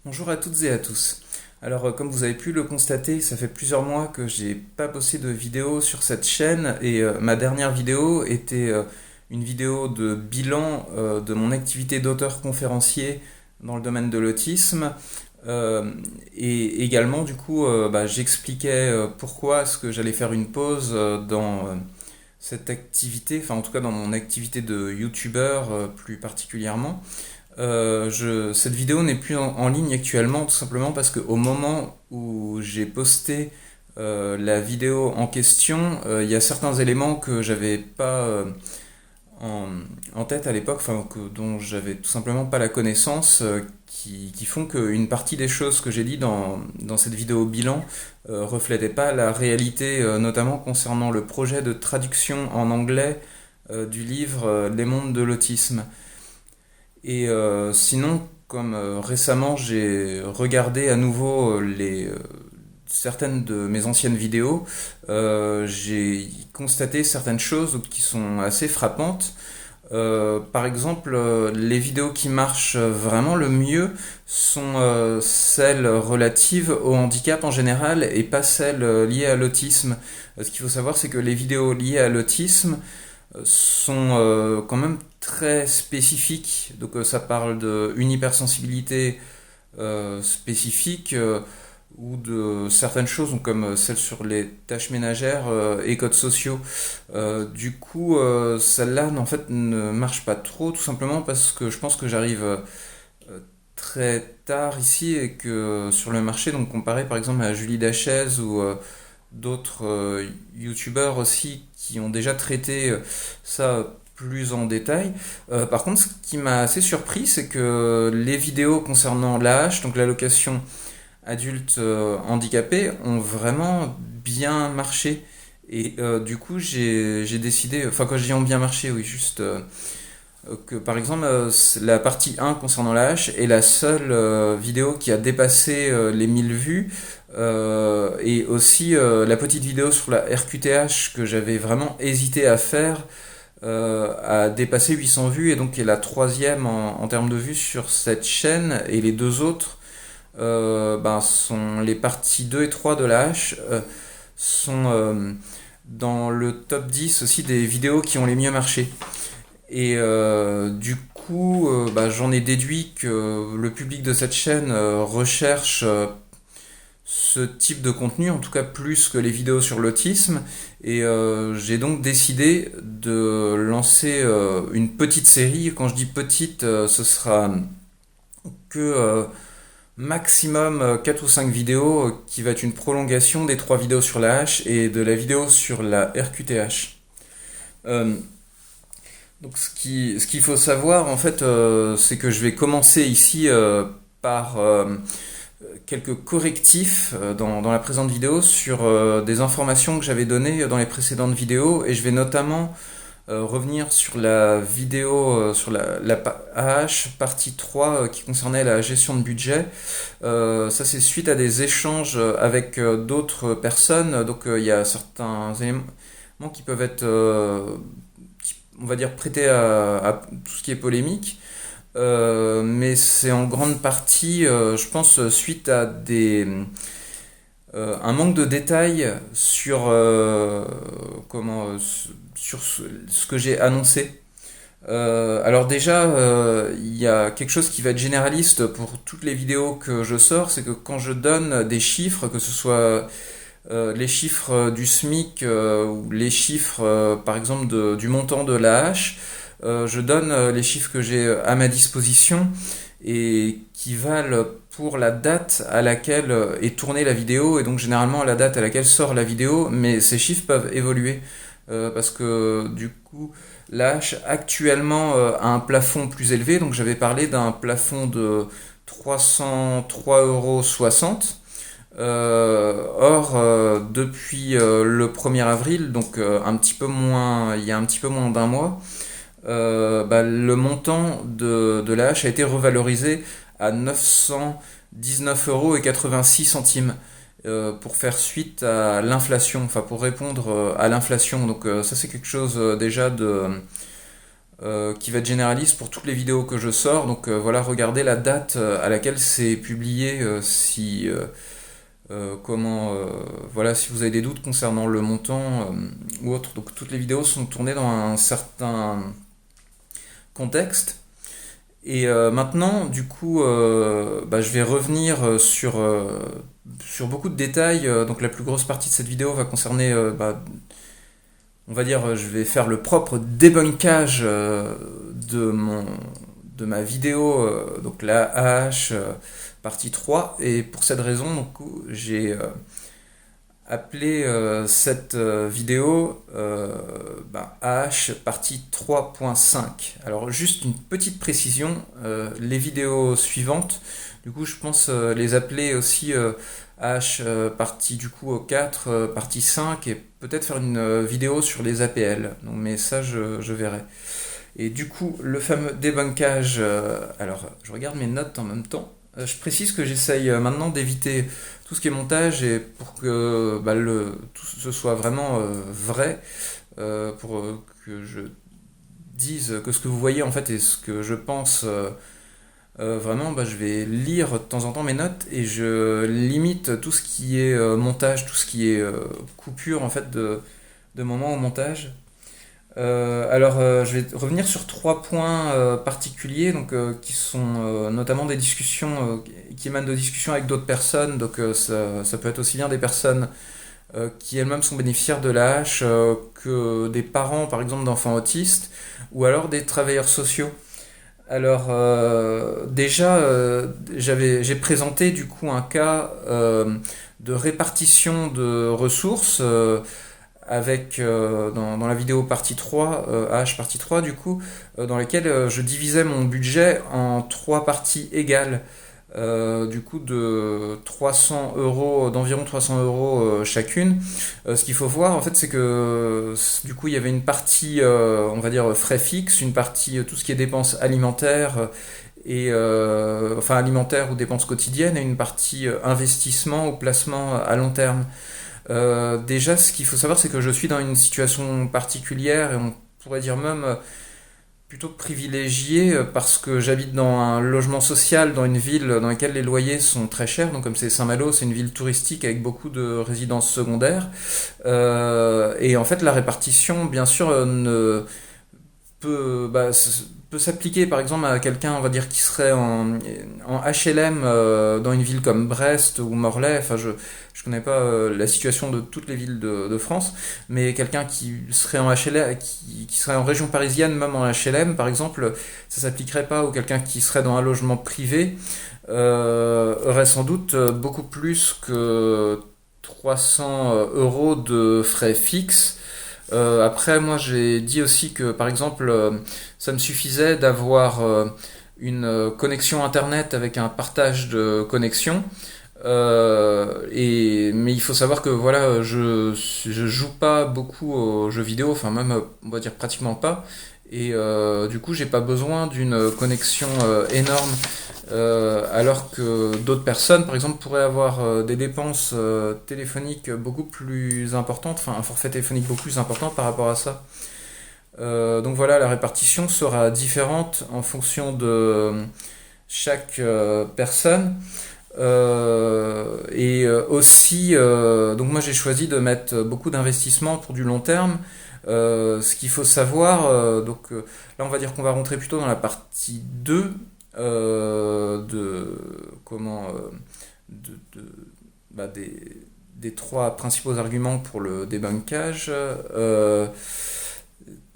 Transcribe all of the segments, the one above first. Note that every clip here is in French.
Bonjour à toutes et à tous. Alors, comme vous avez pu le constater, ça fait plusieurs mois que j'ai pas posté de vidéo sur cette chaîne et ma dernière vidéo était une vidéo de bilan de mon activité d'auteur conférencier dans le domaine de l'autisme. Et également, du coup, j'expliquais pourquoi est-ce que j'allais faire une pause dans cette activité, enfin en tout cas dans mon activité de youtubeur plus particulièrement. Cette vidéo n'est plus en ligne actuellement, tout simplement parce qu'au moment où j'ai posté la vidéo en question, il y a certains éléments que j'avais pas en, en tête à l'époque, dont j'avais tout simplement pas la connaissance, qui font qu'une partie des choses que j'ai dit dans cette vidéo bilan reflétait pas la réalité, notamment concernant le projet de traduction en anglais du livre Les mondes de l'autisme. Et sinon, comme récemment j'ai regardé à nouveau certaines de mes anciennes vidéos, j'ai constaté certaines choses qui sont assez frappantes. Par exemple, les vidéos qui marchent vraiment le mieux sont celles relatives au handicap en général et pas celles liées à l'autisme. Ce qu'il faut savoir, c'est que les vidéos liées à l'autisme sont quand même très spécifiques. Donc ça parle d'une hypersensibilité spécifique ou de certaines choses comme celles sur les tâches ménagères et codes sociaux. Celle-là en fait ne marche pas trop, tout simplement parce que je pense que j'arrive très tard ici et que sur le marché, donc comparé par exemple à Julie Dachez ou d'autres youtubeurs aussi qui ont déjà traité ça plus en détail. Par contre, ce qui m'a assez surpris, c'est que les vidéos concernant l'AH, donc l'allocation adulte handicapé, ont vraiment bien marché. Et du coup, j'ai décidé, enfin quand je dis ont bien marché, oui, juste que par exemple la partie 1 concernant la hache est la seule vidéo qui a dépassé les 1000 vues et aussi la petite vidéo sur la RQTH que j'avais vraiment hésité à faire a dépassé 800 vues et donc qui est la troisième en termes de vues sur cette chaîne, et les deux autres sont les parties 2 et 3 de la hache sont dans le top 10 aussi des vidéos qui ont les mieux marché. Et j'en ai déduit que le public de cette chaîne recherche ce type de contenu, en tout cas plus que les vidéos sur l'autisme. Et j'ai donc décidé de lancer une petite série. Quand je dis petite, ce sera que maximum 4 ou 5 vidéos qui va être une prolongation des 3 vidéos sur la H et de la vidéo sur la RQTH. Donc ce qu'il faut savoir en fait, c'est que je vais commencer ici par quelques correctifs dans la présente vidéo sur des informations que j'avais données dans les précédentes vidéos, et je vais notamment revenir sur la vidéo sur la AH partie 3 qui concernait la gestion de budget. Ça c'est suite à des échanges avec d'autres personnes, donc il y a certains éléments qui peuvent être on va dire prêter à tout ce qui est polémique. Mais c'est en grande partie, je pense, suite à un manque de détails sur, sur ce que j'ai annoncé. Alors déjà, il y a quelque chose qui va être généraliste pour toutes les vidéos que je sors, c'est que quand je donne des chiffres, que ce soit les chiffres du SMIC ou les chiffres, par exemple, du montant de la hache, je donne les chiffres que j'ai à ma disposition et qui valent pour la date à laquelle est tournée la vidéo, et donc généralement à la date à laquelle sort la vidéo, mais ces chiffres peuvent évoluer parce que du coup la hache actuellement a un plafond plus élevé, donc j'avais parlé d'un plafond de 303,60 €. Depuis le 1er avril, donc il y a un petit peu moins d'un mois, le montant de la hache a été revalorisé à 919,86 € pour faire suite à l'inflation, enfin pour répondre à l'inflation. Donc ça c'est quelque chose déjà qui va être généraliste pour toutes les vidéos que je sors. Donc voilà, regardez la date à laquelle c'est publié si voilà, si vous avez des doutes concernant le montant ou autre. Donc toutes les vidéos sont tournées dans un certain contexte. Et maintenant, du coup, je vais revenir sur beaucoup de détails. Donc la plus grosse partie de cette vidéo va concerner, on va dire, je vais faire le propre débunkage de ma vidéo, donc la AH partie 3. Et pour cette raison, donc, j'ai appelé cette vidéo AH partie 3.5. Alors juste une petite précision, les vidéos suivantes, du coup je pense les appeler aussi AH partie du coup 4, partie 5 et peut-être faire une vidéo sur les APL. Donc, mais ça je verrai. Et du coup le fameux débunkage, alors je regarde mes notes en même temps. Je précise que j'essaye maintenant d'éviter tout ce qui est montage et pour que tout ce soit vraiment vrai, pour que je dise que ce que vous voyez en fait et ce que je pense vraiment, je vais lire de temps en temps mes notes et je limite tout ce qui est montage, tout ce qui est coupure en fait de moments au montage. Je vais revenir sur trois points particuliers, donc qui sont notamment des discussions qui émanent de discussions avec d'autres personnes. Donc ça peut être aussi bien des personnes qui elles-mêmes sont bénéficiaires de l'AH que des parents, par exemple, d'enfants autistes, ou alors des travailleurs sociaux. Alors déjà, j'ai présenté du coup un cas de répartition de ressources. Avec dans la vidéo partie 3, AH partie 3 du coup, dans laquelle je divisais mon budget en trois parties égales, du coup de 300 euros, d'environ 300 euros chacune. Ce qu'il faut voir en fait, c'est que du coup il y avait une partie, on va dire frais fixes, une partie tout ce qui est dépenses alimentaires et enfin alimentaires ou dépenses quotidiennes, et une partie investissement ou placement à long terme. Déjà, ce qu'il faut savoir, c'est que je suis dans une situation particulière et on pourrait dire même plutôt privilégiée parce que j'habite dans un logement social dans une ville dans laquelle les loyers sont très chers. Donc, comme c'est Saint-Malo, c'est une ville touristique avec beaucoup de résidences secondaires. Et en fait, la répartition, bien sûr, ne peut, peut s'appliquer par exemple à quelqu'un, on va dire, qui serait en HLM dans une ville comme Brest ou Morlaix. Enfin, je connais pas la situation de toutes les villes de France, mais quelqu'un qui serait en HLM, qui serait en région parisienne, même en HLM par exemple, ça s'appliquerait pas. Ou quelqu'un qui serait dans un logement privé aurait sans doute beaucoup plus que 300 euros de frais fixes. Après, moi, j'ai dit aussi que, par exemple, ça me suffisait d'avoir une connexion Internet avec un partage de connexion. Mais il faut savoir que voilà, je joue pas beaucoup aux jeux vidéo, enfin même, on va dire pratiquement pas. Et du coup, j'ai pas besoin d'une connexion énorme. Alors que d'autres personnes, par exemple, pourraient avoir des dépenses téléphoniques beaucoup plus importantes, enfin un forfait téléphonique beaucoup plus important par rapport à ça. Donc voilà, la répartition sera différente en fonction de chaque personne. Aussi, donc moi j'ai choisi de mettre beaucoup d'investissements pour du long terme. Ce qu'il faut savoir, là on va dire qu'on va rentrer plutôt dans la partie 2 de comment des trois principaux arguments pour le débunkage.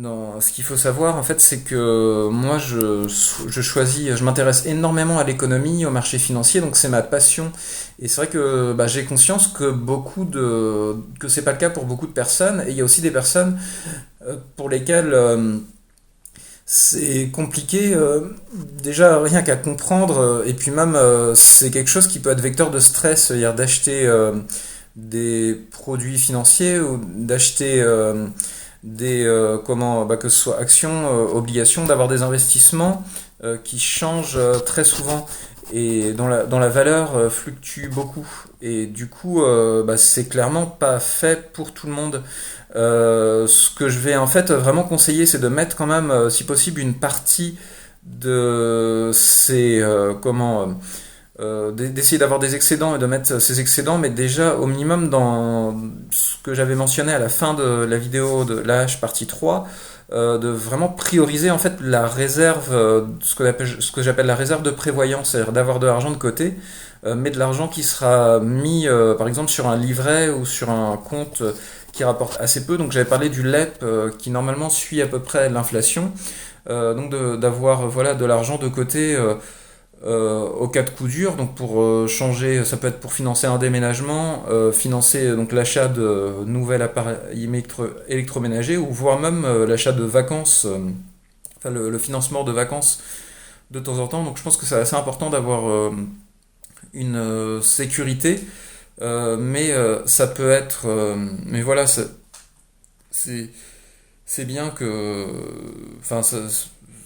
Non, ce qu'il faut savoir en fait, c'est que moi je m'intéresse énormément à l'économie, au marché financier, donc c'est ma passion. Et c'est vrai que j'ai conscience que c'est pas le cas pour beaucoup de personnes, et il y a aussi des personnes pour lesquelles c'est compliqué, déjà rien qu'à comprendre, et puis même c'est quelque chose qui peut être vecteur de stress, c'est-à-dire d'acheter des produits financiers ou d'acheter que ce soit actions, obligations, d'avoir des investissements qui changent très souvent. et dont la valeur fluctue beaucoup. Et du coup, bah, c'est clairement pas fait pour tout le monde. Ce que je vais en fait vraiment conseiller, c'est de mettre quand même, si possible, une partie de ces d'essayer d'avoir des excédents et de mettre ces excédents, mais déjà au minimum dans ce que j'avais mentionné à la fin de la vidéo de l'AH partie 3, de vraiment prioriser en fait la réserve, ce que j'appelle la réserve de prévoyance, c'est-à-dire d'avoir de l'argent de côté, mais de l'argent qui sera mis par exemple sur un livret ou sur un compte qui rapporte assez peu. Donc j'avais parlé du LEP qui normalement suit à peu près l'inflation. Donc d'avoir voilà, de l'argent de côté au cas de coup dur, donc pour changer, ça peut être pour financer un déménagement, financer donc l'achat de nouvel appareil électroménager, ou voire même l'achat de vacances, enfin le financement de vacances de temps en temps. Donc je pense que c'est assez important d'avoir une sécurité, mais ça peut être, mais voilà, c'est c'est bien que, enfin,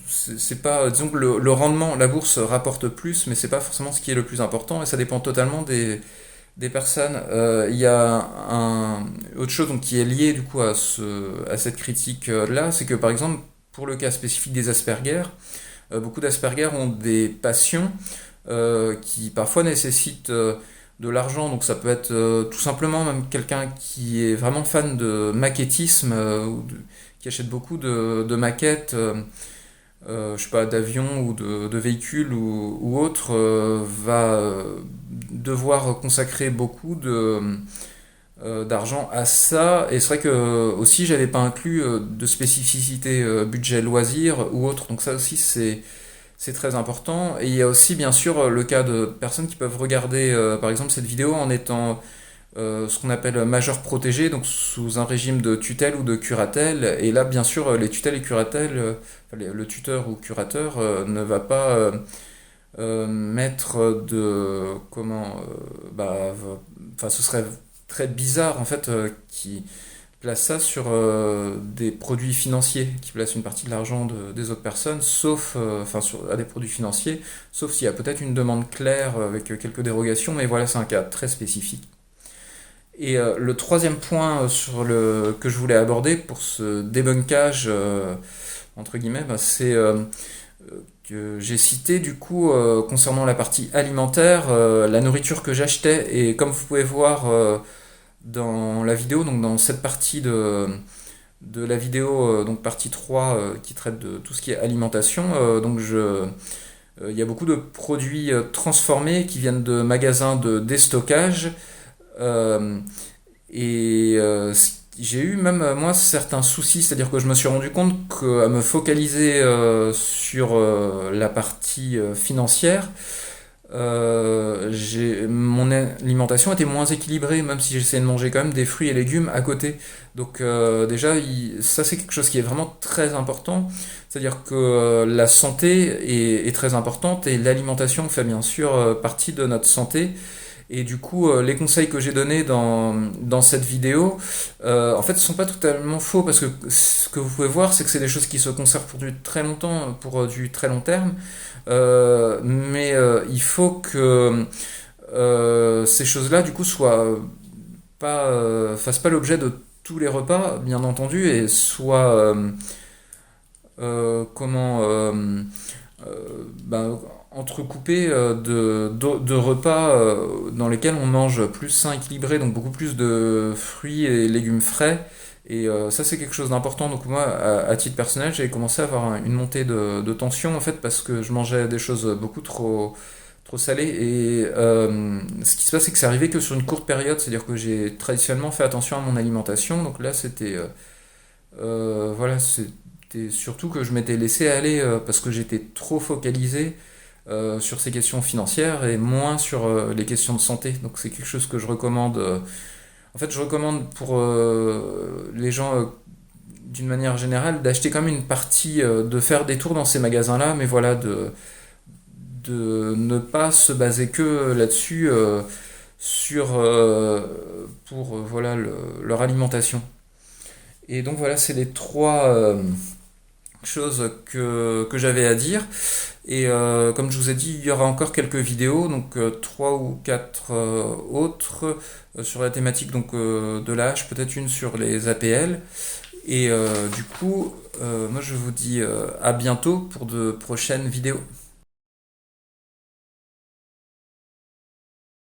c'est pas, disons que le rendement, la bourse rapporte plus, mais c'est pas forcément ce qui est le plus important, et ça dépend totalement des personnes. Il y a autre chose donc, qui est liée du coup à cette critique-là, c'est que par exemple, pour le cas spécifique des Asperger, beaucoup d'Asperger ont des passions qui parfois nécessitent de l'argent. Donc ça peut être tout simplement même quelqu'un qui est vraiment fan de maquettisme, qui achète beaucoup de maquettes, je sais pas, d'avions ou de véhicules ou autres, va devoir consacrer beaucoup d'argent à ça. Et c'est vrai que aussi j'avais pas inclus de spécificité budget loisir ou autre. Donc ça aussi c'est très important. Et il y a aussi bien sûr le cas de personnes qui peuvent regarder par exemple cette vidéo en étant ce qu'on appelle majeur protégé, donc sous un régime de tutelle ou de curatelle. Et là, bien sûr, les tutelles et curatelles, enfin, le tuteur ou curateur ne va pas mettre de enfin, ce serait très bizarre en fait qui place ça sur des produits financiers, qui place une partie de l'argent des autres personnes, sauf enfin à des produits financiers, sauf s'il y a peut-être une demande claire avec quelques dérogations, mais voilà, c'est un cas très spécifique. Et le troisième point que je voulais aborder pour ce débunkage, entre guillemets, bah, c'est que j'ai cité du coup concernant la partie alimentaire, la nourriture que j'achetais. Et comme vous pouvez voir dans la vidéo, donc dans cette partie de la vidéo, donc partie 3 qui traite de tout ce qui est alimentation, il y a beaucoup de produits transformés qui viennent de magasins de déstockage. Euh, j'ai eu même moi certains soucis, c'est-à-dire que je me suis rendu compte qu'à me focaliser sur la partie financière, mon alimentation était moins équilibrée, même si j'essayais de manger quand même des fruits et légumes à côté. Donc déjà, ça c'est quelque chose qui est vraiment très important, c'est-à-dire que la santé est très importante et l'alimentation fait bien sûr partie de notre santé. Et du coup, les conseils que j'ai donnés dans cette vidéo, en fait, ne sont pas totalement faux parce que ce que vous pouvez voir, c'est que c'est des choses qui se conservent pour du très longtemps, pour du très long terme. Mais il faut que ces choses-là, du coup, fassent pas l'objet de tous les repas, bien entendu, et soient comment ben, entrecoupé de repas dans lesquels on mange plus sain équilibré, donc beaucoup plus de fruits et légumes frais. Et ça, c'est quelque chose d'important. Donc moi, à titre personnel, j'ai commencé à avoir une montée de tension, en fait, parce que je mangeais des choses beaucoup trop salées. Et ce qui se passe, c'est que c'est arrivé que sur une courte période, c'est-à-dire que j'ai traditionnellement fait attention à mon alimentation. Donc là, voilà, c'était surtout que je m'étais laissé aller parce que j'étais trop focalisé sur ces questions financières et moins sur les questions de santé. Donc c'est quelque chose que je recommande. En fait, je recommande pour les gens d'une manière générale d'acheter quand même une partie, de faire des tours dans ces magasins-là, mais voilà, de ne pas se baser que là-dessus pour voilà, leur alimentation. Et donc voilà, c'est les trois chose que j'avais à dire. Et comme je vous ai dit, il y aura encore quelques vidéos, donc trois ou quatre autres sur la thématique donc, de l'âge, peut-être une sur les APL. Et du coup, moi je vous dis à bientôt pour de prochaines vidéos.